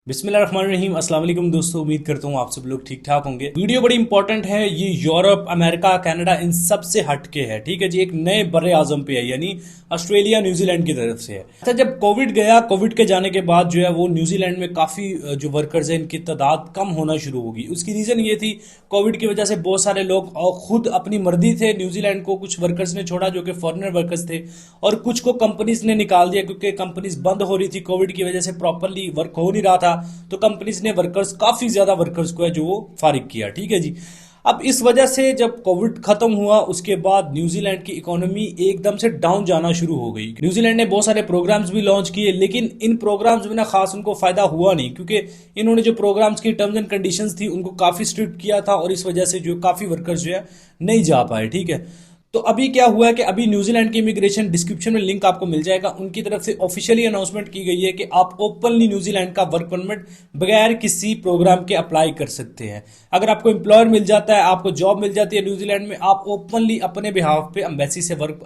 बिस्मिल्लाहिर्रहमानिर्रहीम। अस्सलाम वालेकुम दोस्तों, उम्मीद करता हूँ आप सब लोग ठीक ठाक होंगे। वीडियो बड़ी इंपॉर्टेंट है। ये यूरोप, अमेरिका, कनाडा इन सब से हटके है, ठीक है जी। एक नए बड़े आजम पे है, यानी ऑस्ट्रेलिया न्यूजीलैंड की तरफ से है। अच्छा, जब कोविड गया, कोविड के जाने के बाद जो है वो न्यूजीलैंड में काफ़ी जो वर्कर्स हैं इनकी तादाद कम होना शुरू होगी। उसकी रीज़न ये थी, कोविड की वजह से बहुत सारे लोग खुद अपनी मर्जी थे न्यूजीलैंड को कुछ वर्कर्स ने छोड़ा जो कि फॉरेनर वर्कर्स थे, और कुछ को कंपनीज ने निकाल दिया क्योंकि कंपनीज बंद हो रही थी कोविड की वजह से, प्रॉपरली वर्क हो नहीं रहा था। तो कंपनीज ने वर्कर्स, काफी ज्यादा वर्कर्स को है जो वो फारिग किया, ठीक है जी। अब इस वजह से जब कोविड खत्म हुआ उसके बाद न्यूजीलैंड की इकोनॉमी एकदम से डाउन जाना शुरू हो गई। न्यूजीलैंड ने बहुत सारे प्रोग्राम्स भी लॉन्च किए, लेकिन इन प्रोग्राम्स में ना खास उनको फायदा हुआ नहीं, क्योंकि इन्होंने जो प्रोग्राम्स की टर्म्स एंड कंडीशंस थी उनको काफी स्ट्रिक्ट किया था, और इस वजह से जो काफी वर्कर्स जो है नहीं जा पाए, ठीक है। तो अभी क्या हुआ है कि अभी न्यूजीलैंड की इमिग्रेशन, डिस्क्रिप्शन में लिंक आपको मिल जाएगा, उनकी तरफ से ऑफिशियली अनाउंसमेंट की गई है कि आप ओपनली न्यूजीलैंड का वर्क परमिट बगैर किसी प्रोग्राम के अप्लाई कर सकते हैं। अगर आपको एम्प्लॉयर मिल जाता है, आपको जॉब मिल जाती है न्यूजीलैंड में, आप ओपनली अपने बिहाफ पे एम्बेसी से वर्क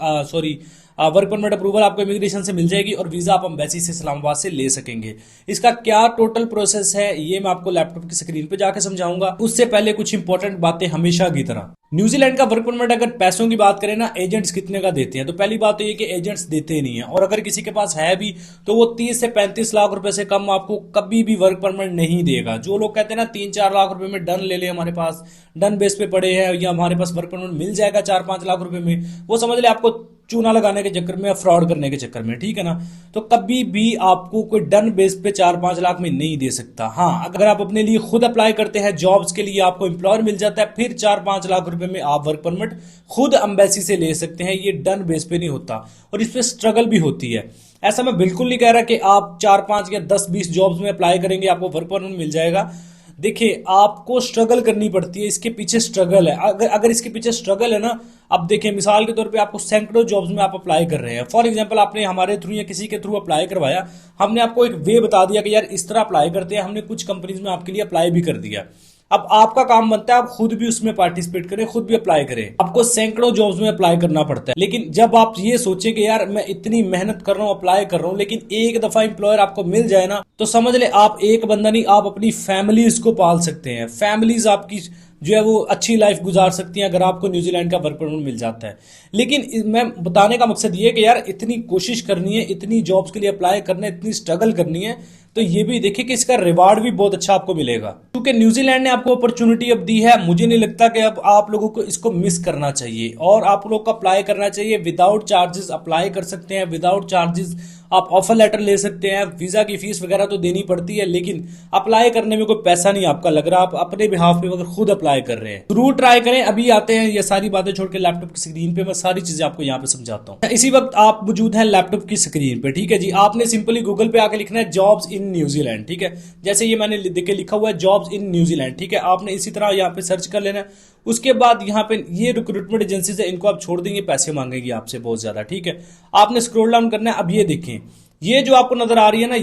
परमिट अप्रूवल आपको इमिग्रेशन से मिल जाएगी, और वीजा आप एम्बेसी से इस्लामाबाद से ले सकेंगे। इसका क्या टोटल प्रोसेस है ये मैं आपको लैपटॉप की स्क्रीन पे जाकर समझाऊंगा। उससे पहले कुछ इंपॉर्टेंट बातें हमेशा की तरह। न्यूजीलैंड का वर्क परमिट अगर पैसों की बात करें ना, एजेंट्स कितने का देते हैं, तो पहली बात तो ये कि एजेंट्स देते नहीं है, और अगर किसी के पास है भी तो वो 30 से 35 लाख रुपए से कम आपको कभी भी वर्क परमिट नहीं देगा। जो लोग कहते हैं ना 3-4 लाख रुपए में डन ले ले, हमारे पास डन बेस पे पड़े हैं, या हमारे पास वर्क परमिट मिल जाएगा 4-5 लाख रुपए में, वो समझ ले आपको चूना लगाने के चक्कर में या फ्रॉड करने के चक्कर में, ठीक है ना। तो कभी भी आपको कोई डन बेस पे 4-5 लाख में नहीं दे सकता। हाँ, अगर आप अपने लिए खुद अप्लाई करते हैं जॉब्स के लिए, आपको एम्प्लॉयर मिल जाता है, फिर 4-5 लाख रुपए में आप वर्क परमिट खुद एम्बेसी से ले सकते हैं। ये डन बेस पे नहीं होता, और इस पे स्ट्रगल भी होती है। ऐसा मैं बिल्कुल नहीं कह रहा कि आप 4-5 या 10-20 जॉब्स में अप्लाई करेंगे आपको वर्क परमिट मिल जाएगा। देखिए, आपको स्ट्रगल करनी पड़ती है, इसके पीछे स्ट्रगल है। अगर इसके पीछे स्ट्रगल है ना, अब देखिए मिसाल के तौर पे आपको सैकड़ों जॉब्स में आप अप्लाई कर रहे हैं। फॉर एग्जांपल, आपने हमारे थ्रू या किसी के थ्रू अप्लाई करवाया, हमने आपको एक वे बता दिया कि यार इस तरह अप्लाई करते हैं, हमने कुछ कंपनीज में आपके लिए अप्लाई भी कर दिया। अब आपका काम बनता है आप खुद भी उसमें पार्टिसिपेट करें, खुद भी अप्लाई करें। आपको सैकड़ों जॉब्स में अप्लाई करना पड़ता है, लेकिन जब आप ये सोचें कि यार मैं इतनी मेहनत कर रहा हूं, अप्लाई कर रहा हूं, लेकिन एक दफा एम्प्लॉयर आपको मिल जाए ना, तो समझ ले आप एक बंदा नहीं, आप अपनी फैमिलीज को पाल सकते हैं। फैमिलीज आपकी जो है वो अच्छी लाइफ गुजार सकती हैं अगर आपको न्यूजीलैंड का वर्क परमिट मिल जाता है। लेकिन मैं बताने का मकसद ये है कि यार इतनी कोशिश करनी है, इतनी जॉब्स के लिए अप्लाई करना है, इतनी स्ट्रगल करनी है, तो ये भी देखिए कि इसका रिवार्ड भी बहुत अच्छा आपको मिलेगा, क्योंकि न्यूजीलैंड ने आपको अपॉर्चुनिटी अब दी है। मुझे नहीं लगता कि अब आप लोगों को इसको मिस करना चाहिए, और आप लोग को अप्लाई करना चाहिए। विदाउट चार्जेस अप्लाई कर सकते हैं, विदाउट चार्जेस आप ऑफर लेटर ले सकते हैं। वीजा की फीस वगैरह तो देनी पड़ती है, लेकिन अप्लाई करने में कोई पैसा नहीं आपका लग रहा, आप अपने बिहाफ पे अगर खुद अप्लाई कर रहे हैं जरूर ट्राई करें। अभी आते हैं ये सारी बातें छोड़ के लैपटॉप की स्क्रीन पे, मैं सारी चीजें आपको यहाँ पे समझाता हूँ। इसी वक्त आप मौजूद हैं लैपटॉप की स्क्रीन पे, ठीक है जी। आपने सिंपली गूगल पे आके लिखना है जॉब्स इन न्यूजीलैंड, ठीक है। जैसे ये मैंने देखे लिखा हुआ है जॉब्स इन न्यूजीलैंड, ठीक है। आपने इसी तरह यहाँ पे सर्च कर लेना है। उसके बाद यहाँ पे ये रिक्रूटमेंट एजेंसीज है, इनको आप छोड़ देंगे, पैसे मांगेगी आपसे बहुत ज्यादा, ठीक है। आपने स्क्रॉल डाउन करना है। अब ये देखें, ये जो आपको नजर आ रही है ना,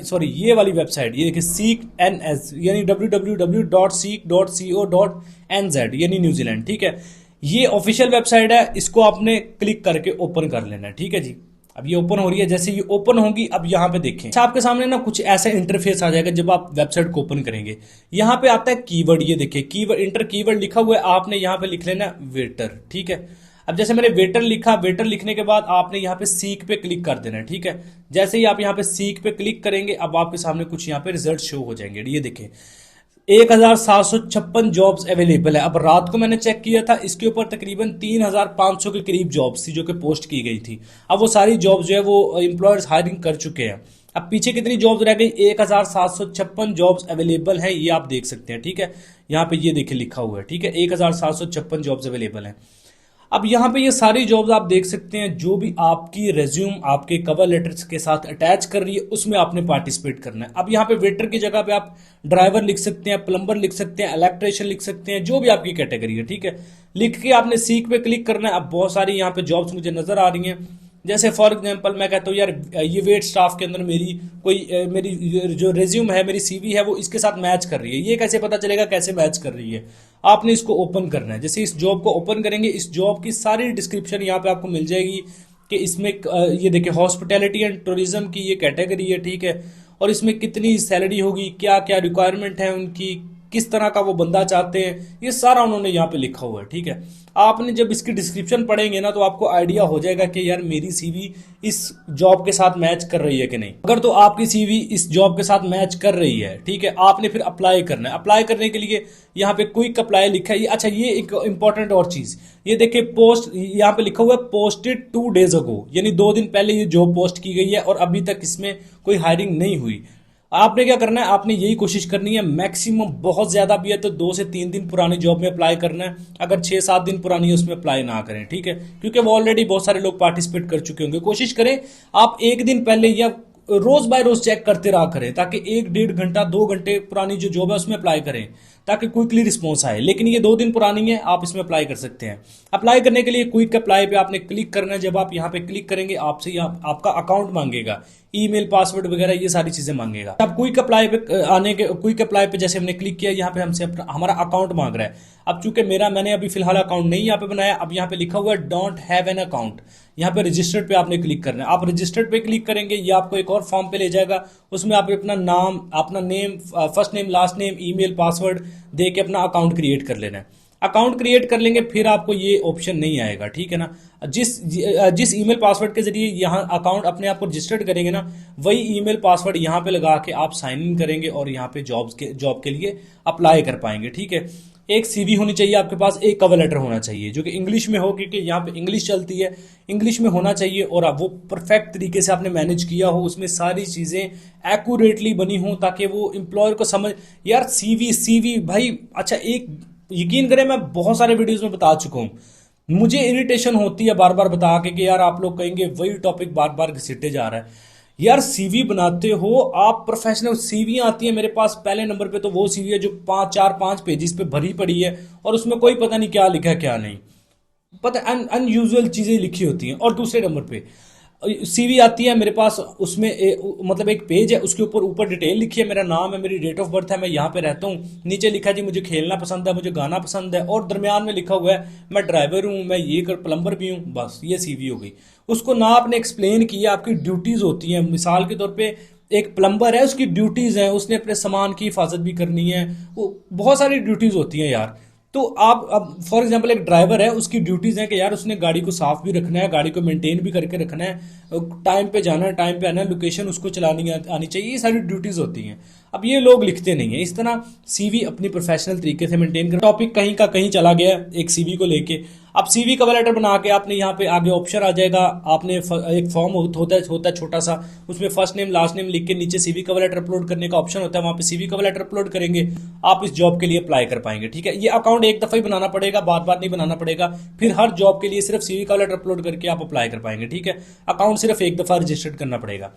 सॉरी ये वाली वेबसाइट, ये देखिए सीक NS, यानी www.seek.co.nz, यानी न्यूजीलैंड, ठीक है। ये ऑफिशियल वेबसाइट है, इसको आपने क्लिक करके ओपन कर लेना है, ठीक है जी। अब ये ओपन हो रही है, जैसे ये ओपन होगी अब यहाँ पे देखें, अच्छा आपके सामने ना कुछ ऐसा इंटरफेस आ जाएगा जब आप वेबसाइट को ओपन करेंगे। यहाँ पे आता है कीवर्ड, ये देखिए कीवर्ड, इंटर कीवर्ड लिखा हुआ है, आपने यहाँ पे लिख लेना वेटर, ठीक है। अब जैसे मैंने वेटर लिखा, वेटर लिखने के बाद आपने यहाँ पे सीक पे क्लिक कर देना है, ठीक है। जैसे ही आप यहाँ पे सीक पे क्लिक करेंगे, अब आपके सामने कुछ यहाँ पे रिजल्ट शो हो जाएंगे। ये देखें 1756 जॉब्स अवेलेबल है। अब रात को मैंने चेक किया था, इसके ऊपर तकरीबन 3500 के करीब जॉब्स थी जो कि पोस्ट की गई थी। अब वो सारी जॉब्स जो है वो एम्प्लॉयर्स हायरिंग कर चुके हैं। अब पीछे कितनी जॉब्स रह गई, 1756 जॉब्स अवेलेबल हैं, ये आप देख सकते हैं, ठीक है। यहाँ पे ये देखिए लिखा हुआ है, ठीक है, 1756 जॉब्स अवेलेबल हैं। अब यहाँ पे ये सारी जॉब्स आप देख सकते हैं, जो भी आपकी रेज्यूम आपके कवर लेटर्स के साथ अटैच कर रही है उसमें आपने पार्टिसिपेट करना है। अब यहाँ पे वेटर की जगह पे आप ड्राइवर लिख सकते हैं, प्लम्बर लिख सकते हैं, इलेक्ट्रिशियन लिख सकते हैं, जो भी आपकी कैटेगरी है, ठीक है। लिख के आपने सीक पे क्लिक करना है। अब बहुत सारी यहाँ पे जॉब्स मुझे नजर आ रही हैं। जैसे फॉर एग्जांपल मैं कहता हूँ यार ये वेट स्टाफ के अंदर मेरी जो रेज्यूम है, मेरी CV है, वो इसके साथ मैच कर रही है। ये कैसे पता चलेगा कैसे मैच कर रही है? आपने इसको ओपन करना है। जैसे इस जॉब को ओपन करेंगे, इस जॉब की सारी डिस्क्रिप्शन यहाँ पे आपको मिल जाएगी कि इसमें ये देखिए हॉस्पिटैलिटी एंड टूरिज्म की ये कैटेगरी है, ठीक है। और इसमें कितनी सैलरी होगी, क्या क्या रिक्वायरमेंट है उनकी, किस तरह का वो बंदा चाहते हैं, ये सारा उन्होंने यहाँ पे लिखा हुआ है। ठीक है, आपने जब इसकी डिस्क्रिप्शन पढ़ेंगे ना तो आपको आइडिया हो जाएगा कि यार मेरी सीवी इस जॉब के साथ मैच कर रही है कि नहीं। अगर तो आपकी सीवी इस जॉब के साथ मैच कर रही है, ठीक है, आपने फिर अप्लाई करना है। अप्लाई करने के लिए यहाँ पे क्विक अप्लाई लिखा है। अच्छा, ये एक इंपॉर्टेंट और चीज, ये देखिए पोस्ट यहाँ पे लिखा हुआ है पोस्टेड 2 days अगो, यानी 2 दिन पहले ये जॉब पोस्ट की गई है और अभी तक इसमें कोई हायरिंग नहीं हुई। आपने क्या करना है, आपने यही कोशिश करनी है, मैक्सिमम बहुत ज्यादा भी है तो 2 से 3 दिन पुरानी जॉब में अप्लाई करना है। अगर 6-7 दिन पुरानी है उसमें अप्लाई ना करें, ठीक है, क्योंकि वो ऑलरेडी बहुत सारे लोग पार्टिसिपेट कर चुके होंगे। कोशिश करें आप एक दिन पहले या रोज बाय रोज चेक करते रहा करें, ताकि 1-1.5 घंटा 2 घंटे पुरानी जो जॉब है उसमें अप्लाई करें, ताकि क्विकली रिस्पॉन्स आए। लेकिन ये 2 दिन पुरानी है, आप इसमें अप्लाई कर सकते हैं। अप्लाई करने के लिए क्विक अप्लाई पे आपने क्लिक करना है। जब आप यहाँ पे क्लिक करेंगे आपसे आपका अकाउंट मांगेगा, ईमेल पासवर्ड वगैरह ये सारी चीजें मांगेगा। अब क्विक अप्लाई पे आने के क्विक अप्लाई पे जैसे हमने क्लिक किया, यहाँ पे हमसे हमारा अकाउंट मांग रहा है। अब चूंकि मैंने अभी फिलहाल अकाउंट नहीं यहाँ पे बनाया, अब यहाँ पे लिखा हुआ है डोंट हैव एन अकाउंट, यहाँ पे रजिस्टर्ड पे आपने क्लिक करना है। आप रजिस्टर्ड पे क्लिक करेंगे, ये आपको एक और फॉर्म पे ले जाएगा, उसमें आप अपना नाम, अपना name, first name, last name, email password दे के अपना अकाउंट क्रिएट कर लेना है। अकाउंट क्रिएट कर लेंगे फिर आपको ये ऑप्शन नहीं आएगा, ठीक है ना। जिस ईमेल पासवर्ड के जरिए यहाँ अकाउंट अपने आप को रजिस्टर्ड करेंगे ना, वही ईमेल पासवर्ड यहाँ पे लगा के आप साइन इन करेंगे और यहाँ पे जॉब के लिए अप्लाई कर पाएंगे, ठीक है। एक सीवी होनी चाहिए आपके पास, एक कवर लेटर होना चाहिए जो कि इंग्लिश में हो, क्योंकि यहाँ पे इंग्लिश चलती है, इंग्लिश में होना चाहिए और वो परफेक्ट तरीके से आपने मैनेज किया हो, उसमें सारी चीजें एक्यूरेटली बनी हो ताकि वो एम्प्लॉयर को समझ। यार सीवी भाई, अच्छा एक यकीन करें, मैं बहुत सारे वीडियोस में बता चुका हूँ, मुझे इरिटेशन होती है बार बार बता के कि यार आप लोग कहेंगे वही टॉपिक बार बार घसीटे जा रहा है। यार सीवी बनाते हो आप, प्रोफेशनल सीवी आती है मेरे पास, पहले नंबर पे तो वो सीवी है जो 4-5 पेजेस पे भरी पड़ी है और उसमें कोई पता नहीं क्या लिखा है क्या नहीं, पता अनयूजुअल चीजें लिखी होती हैं। और दूसरे नंबर पे सीवी आती है मेरे पास, उसमें मतलब एक पेज है, उसके ऊपर डिटेल लिखी है, मेरा नाम है, मेरी डेट ऑफ बर्थ है, मैं यहाँ पे रहता हूँ, नीचे लिखा है जी मुझे खेलना पसंद है, मुझे गाना पसंद है, और दरमियान में लिखा हुआ है मैं ड्राइवर हूँ, मैं ये प्लम्बर भी हूँ। बस ये सीवी हो गई। उसको ना आपने एक्सप्लेन किया, आपकी ड्यूटीज होती हैं। मिसाल के तौर पे एक प्लम्बर है, उसकी ड्यूटीज हैं, उसने अपने सामान की हिफाजत भी करनी है, वो बहुत सारी ड्यूटीज होती हैं यार। तो आप अब फॉर एग्जांपल एक ड्राइवर है, उसकी ड्यूटीज है कि यार उसने गाड़ी को साफ भी रखना है, गाड़ी को मेंटेन भी करके रखना है, टाइम पे जाना है, टाइम पे आना है, लोकेशन उसको चलानी आनी चाहिए, ये सारी ड्यूटीज होती हैं। अब ये लोग लिखते नहीं है। इस तरह सीवी अपनी प्रोफेशनल तरीके से मेंटेन कर। टॉपिक कहीं का कहीं चला गया एक सीवी को लेके। अब सीवी कवर लेटर बना के आपने यहाँ पे आगे ऑप्शन आ जाएगा, आपने एक फॉर्म होता है छोटा सा, उसमें फर्स्ट नेम लास्ट नेम लिख के नीचे सीवी कवर लेटर अपलोड करने का ऑप्शन होता है, वहां पे सीवी कवर लेटर अपलोड करेंगे, आप इस जॉब के लिए अप्लाई कर पाएंगे, ठीक है। ये अकाउंट एक दफा ही बनाना पड़ेगा, बार बार नहीं बनाना पड़ेगा, फिर हर जॉब के लिए सिर्फ सीवी कवर लेटर अपलोड करके आप अप्लाई कर पाएंगे, ठीक है। अकाउंट सिर्फ एक दफा रजिस्टर्ड करना पड़ेगा।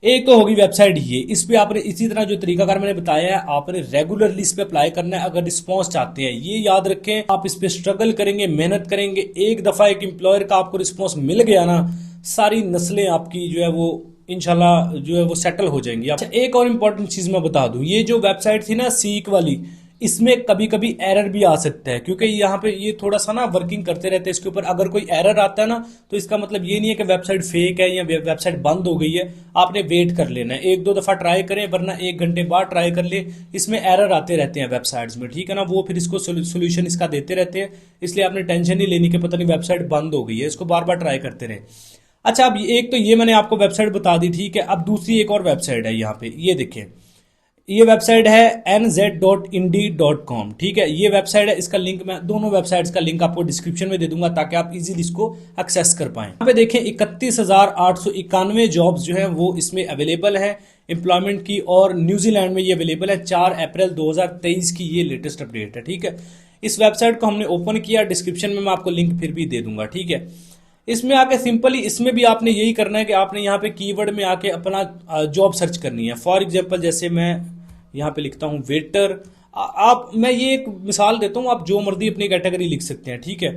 एक तो होगी वेबसाइट ये, इस पे आपने इसी तरह जो तरीकाकार मैंने बताया है, आपने रेगुलरली इस पे अप्लाई करना है अगर रिस्पांस चाहते हैं। ये याद रखें, आप इस पे स्ट्रगल करेंगे, मेहनत करेंगे, एक दफा एक एम्प्लॉयर का आपको रिस्पांस मिल गया ना, सारी नस्लें आपकी जो है वो इंशाल्लाह जो है वो सेटल हो जाएंगी। अच्छा, एक और इम्पोर्टेंट चीज मैं बता दूं, ये जो वेबसाइट थी ना सीक वाली, इसमें कभी कभी एरर भी आ सकता है, क्योंकि यहाँ पे ये थोड़ा सा ना वर्किंग करते रहते हैं इसके ऊपर। अगर कोई एरर आता है ना तो इसका मतलब ये नहीं है कि वेबसाइट फेक है या वेबसाइट बंद हो गई है, आपने वेट कर लेना है, 1-2 दफा ट्राई करें, वरना 1 घंटे बाद ट्राई कर ले। इसमें एरर आते रहते हैं वेबसाइट्स में, ठीक है ना, वो फिर इसको सोल्यूशन इसका देते रहते हैं, इसलिए आपने टेंशन नहीं लेनी कि पता नहीं वेबसाइट बंद हो गई है, इसको बार बार ट्राई करते रहे। अच्छा, अब एक तो ये मैंने आपको वेबसाइट बता दी, ठीक है। अब दूसरी एक और वेबसाइट है, यहाँ पे ये देखें, ये वेबसाइट है nz.indeed.com, ठीक है। ये वेबसाइट है, इसका लिंक मैं दोनों वेबसाइट्स का लिंक आपको डिस्क्रिप्शन में दे दूंगा ताकि आप इजीली इसको एक्सेस कर पाएं। यहाँ पे देखें 31,891 जॉब्स जो है वो इसमें अवेलेबल है एम्प्लॉयमेंट की, और न्यूजीलैंड में ये अवेलेबल है। 4 अप्रैल 2023 की ये लेटेस्ट अपडेट है, ठीक है। इस वेबसाइट को हमने ओपन किया, डिस्क्रिप्शन में मैं आपको लिंक फिर भी दे दूंगा, ठीक है। इसमें आके सिंपली इसमें भी आपने यही करना है कि आपने यहाँ पे कीवर्ड में आके अपना जॉब सर्च करनी है। फॉर एग्जांपल जैसे मैं यहाँ पे लिखता हूँ वेटर, मैं ये एक मिसाल देता हूँ, आप जो मर्जी अपनी कैटेगरी लिख सकते हैं, ठीक है।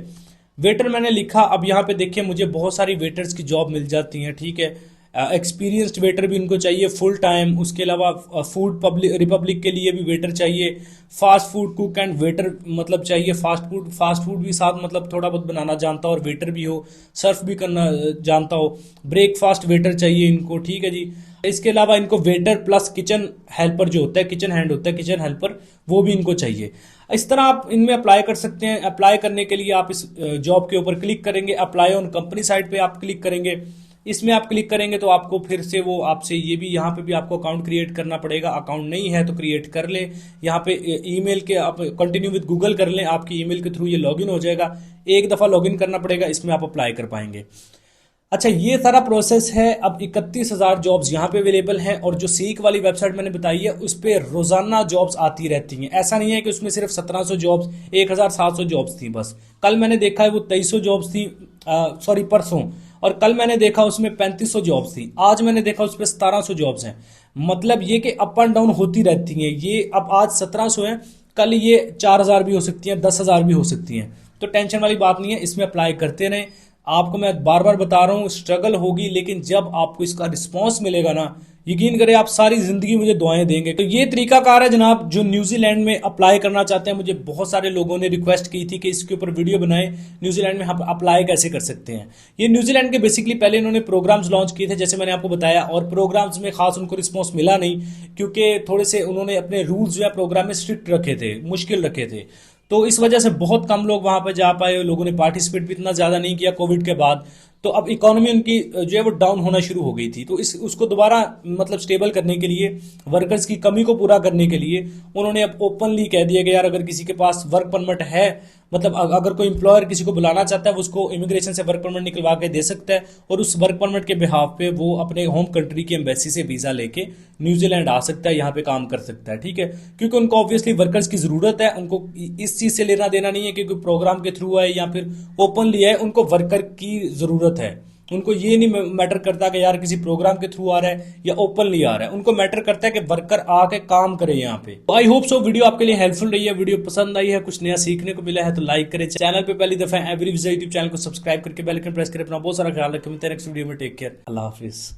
वेटर मैंने लिखा, अब यहाँ पे देखिए मुझे बहुत सारी वेटर्स की जॉब मिल जाती हैं, ठीक है। एक्सपीरियंस्ड वेटर भी उनको चाहिए फुल टाइम। उसके अलावा फूड पब्लिक रिपब्लिक के लिए भी वेटर चाहिए। Fast food cook and waiter मतलब चाहिए। फास्ट फूड भी साथ मतलब थोड़ा बहुत बनाना जानता हो और वेटर भी हो, सर्व भी करना जानता हो। ब्रेकफास्ट वेटर चाहिए इनको, ठीक है जी। इसके अलावा इनको वेटर प्लस किचन हेल्पर जो होता है, किचन हैंड होता है, किचन हेल्पर, वो भी इनको चाहिए। इस तरह आप इनमें अप्लाई कर सकते हैं। अप्लाई करने के लिए आप इस जॉब के ऊपर क्लिक करेंगे, अप्लाई ऑन कंपनी साइट पे आप क्लिक करेंगे। इसमें आप क्लिक करेंगे तो आपको फिर से वो आपसे ये भी यहाँ पे भी आपको अकाउंट क्रिएट करना पड़ेगा। अकाउंट नहीं है तो क्रिएट कर ले। यहाँ पे ईमेल के आप कंटिन्यू विद गूगल कर लें, आपकी ईमेल के थ्रू ये लॉगिन हो जाएगा। एक दफ़ा लॉगिन करना पड़ेगा, इसमें आप अप्लाई कर पाएंगे। अच्छा, ये सारा प्रोसेस है। अब 31,000 जॉब्स यहाँ पे अवेलेबल हैं और जो सीक वाली वेबसाइट मैंने बताई है उस पर रोजाना जॉब्स आती रहती हैं। ऐसा नहीं है कि उसमें सिर्फ 1700 जॉब्स, 1700 जॉब्स थी बस। कल मैंने देखा है वो 2300 जॉब्स थी, सॉरी परसों, और कल मैंने देखा उसमें 3500 जॉब्स थी। आज मैंने देखा उस पर 1700 जॉब्स हैं। मतलब ये कि अप एंड डाउन होती रहती हैं। ये अब आज 1700 है, कल ये 4000 भी हो सकती हैं, 10,000 भी हो सकती हैं। तो टेंशन वाली बात नहीं है, इसमें अप्लाई करते रहें। आपको मैं बार बार बता रहा हूँ, स्ट्रगल होगी, लेकिन जब आपको इसका रिस्पांस मिलेगा ना, यकीन करें आप सारी जिंदगी मुझे दुआएं देंगे। तो ये तरीकाकार है जनाब, जो न्यूजीलैंड में अप्लाई करना चाहते हैं। मुझे बहुत सारे लोगों ने रिक्वेस्ट की थी कि इसके ऊपर वीडियो बनाएं, न्यूजीलैंड में हम अप्लाई कैसे कर सकते हैं। ये न्यूजीलैंड के बेसिकली पहले इन्होंने प्रोग्राम्स लॉन्च किए थे, जैसे मैंने आपको बताया, और प्रोग्राम्स में खास उनको रिस्पॉन्स मिला नहीं, क्योंकि थोड़े से उन्होंने अपने रूल्स जो है प्रोग्राम में स्ट्रिक्ट रखे थे, मुश्किल रखे थे। तो इस वजह से बहुत कम लोग वहां पर जा पाए। लोगों ने पार्टिसिपेट भी इतना ज्यादा नहीं किया कोविड के बाद। तो अब इकोनॉमी उनकी जो है वो डाउन होना शुरू हो गई थी। तो इस उसको दोबारा मतलब स्टेबल करने के लिए, वर्कर्स की कमी को पूरा करने के लिए उन्होंने अब ओपनली कह दिया कि यार अगर किसी के पास वर्क परमिट है, मतलब अगर कोई एम्प्लॉयर किसी को बुलाना चाहता है वो उसको इमिग्रेशन से वर्क परमिट निकलवा के दे सकता है, और उस वर्क परमिट के बिहाफ पे वो अपने होम कंट्री की एम्बेसी से वीजा लेके न्यूजीलैंड आ सकता है, यहाँ पे काम कर सकता है, ठीक है। क्योंकि उनको ऑब्वियसली वर्कर्स की जरूरत है। उनको इस चीज से लेना देना नहीं है कि कोई प्रोग्राम के थ्रू है या फिर ओपनली है, उनको वर्कर की जरूरत है। उनको ये नहीं मैटर करता कि यार किसी प्रोग्राम के थ्रू आ रहा है या ओपनली आ रहा है, उनको मैटर करता है कि वर्कर आके काम करे यहाँ पे। तो आई होप सो वीडियो आपके लिए हेल्पफुल रही है, वीडियो पसंद आई है, कुछ नया सीखने को मिला है तो लाइक करें। चैनल पे पहली दफा एवरी विजिट यूट्यूब चैनल को सब्सक्राइब करके बेल आइकन प्रेस करें। अपना बहुत सारा ख्याल रखें। मिलते हैं नेक्स्ट वीडियो में। टेक केयर, अल्लाह हाफिज।